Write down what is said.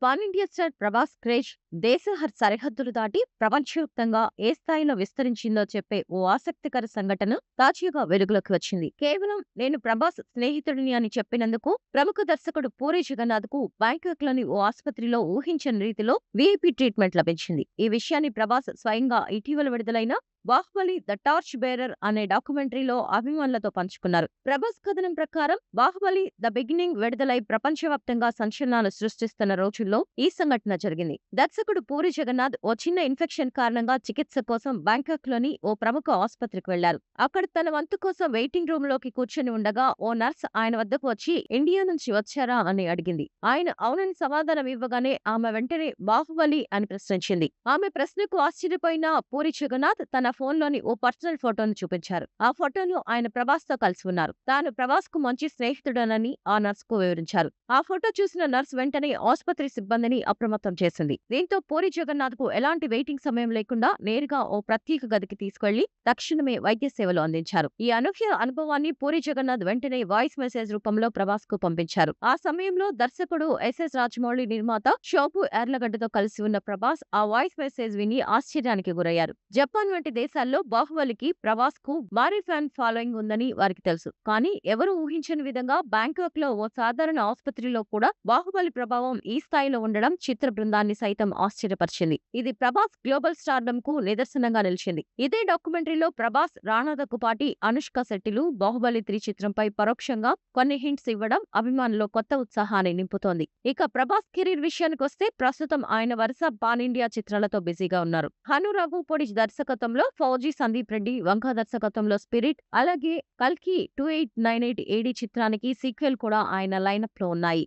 Pan India star Prabhas craze దేశ సరిహద్దులు దాటి ప్రపంచవ్యాప్తంగా ఏ స్థాయిలో విస్తరించిందో చెప్పే ఓ ఆసక్తికర సంఘటన తాజాగా వెలుగులోకి వచ్చింది. కేవలం నేను ప్రభాస్ స్నేహితుడిని అని చెప్పినందుకు ప్రముఖ దర్శకుడు పూరి జగన్నాథ్ కు బ్యాంకాక్ లోని ఓ ఆసుపత్రిలో ఊహించని రీతిలో వీఐపీ ట్రీట్మెంట్ లభించింది. ఈ విషయాన్ని ప్రభాస్ స్వయంగా ఇటీవల విడుదలైన బాహుబలి ద టార్చ్ బేరర్ అనే డాక్యుమెంటరీలో అభిమానులతో పంచుకున్నారు. ప్రభాస్ కథనం ప్రకారం బాహుబలి ద బిగినింగ్ విడుదలై ప్రపంచవ్యాప్తంగా సంచలనాలు సృష్టిస్తున్న రోజుల్లో ఈ సంఘటన జరిగింది. దర్శకుడు పూరి జగన్నాథ్ ఓ చిన్న ఇన్ఫెక్షన్ కారణంగా చికిత్స కోసం బ్యాంకాక్ లోని ఓ ప్రముఖ ఆసుపత్రికి వెళ్లారు. అక్కడ తన వంతు కోసం వెయిటింగ్ రూమ్ లోకి కూర్చొని ఉండగా ఓ నర్స్ ఆయన వద్దకు వచ్చి ఇండియా నుంచి వచ్చారా అని అడిగింది. ఆయన అవునని సమాధానం ఇవ్వగానే ఆమె వెంటనే బాహుబలి అని ప్రశ్నించింది. ఆమె ప్రశ్నకు ఆశ్చర్యపోయిన పూరి జగన్నాథ్ తన ఫోన్లోని ఓ పర్సనల్ ఫోటోను చూపించారు. ఆ ఫోటోలో ఆయన ప్రభాస్ తో కలిసి ఉన్నారు. తాను ప్రభాస్ కు మంచి స్నేహితుడనని ఆ నర్స్ కు వివరించారు. ఆ ఫోటో చూసిన నర్స్ వెంటనే ఆసుపత్రి సిబ్బందిని అప్రమత్తం చేసింది. దీంతో పూరి జగన్నాథ్ కు ఎలాంటి వెయిటింగ్ సమయం లేకుండా నేరుగా ఓ ప్రత్యేక గదికి తీసుకెళ్లి తక్షణమే వైద్య సేవలు అందించారు. ఈ అనూహ్య అనుభవాన్ని పూరి జగన్నాథ్ వెంటనే వాయిస్ మెసేజ్ రూపంలో ప్రభాస్ కు పంపించారు. ఆ సమయంలో దర్శకుడు ఎస్ఎస్ రాజమౌళి, నిర్మాత షోబు యార్లగడ్డతో కలిసి ఉన్న ప్రభాస్ ఆ వాయిస్ మెసేజ్ విని ఆశ్చర్యానికి గురయ్యారు. జపాన్ వంటి దేశాల్లో బాహుబలికి ప్రభాస్ కు భారీ ఫ్యాన్ ఫాలోయింగ్ ఉందని వారికి తెలుసు. కానీ ఎవరూ ఊహించని విధంగా బ్యాంకాక్ లో ఓ సాధారణ ఆసుపత్రిలో కూడా బాహుబలి ప్రభావం ఈ స్థాయిలో ఉండడం చిత్ర బృందాన్ని సైతం ఆశ్చర్యపరిచింది. ఇది ప్రభాస్ గ్లోబల్ స్టార్డమ్ కు నిదర్శనంగా నిలిచింది. ఇదే డాక్యుమెంటరీలో ప్రభాస్, రాణా దగ్గుపాటి, అనుష్క శెట్టిలు బాహుబలి 3 చిత్రంపై పరోక్షంగా కొన్ని హింట్స్ ఇవ్వడం అభిమానుల్లో కొత్త ఉత్సాహాన్ని నింపుతోంది. ఇక ప్రభాస్ కెరీర్ విషయానికొస్తే ప్రస్తుతం ఆయన వరుస పాన్ ఇండియా చిత్రాలతో బిజీగా ఉన్నారు. హను రఘుపొడి దర్శకత్వంలో ఫౌజీ, సందీప్ రెడ్డి, వంక దర్శకత్వంలో స్పిరిట్, అలాగే కల్కి 2898 ఏడీ చిత్రానికి సీక్వెల్ కూడా ఆయన లైనప్ లో ఉన్నాయి.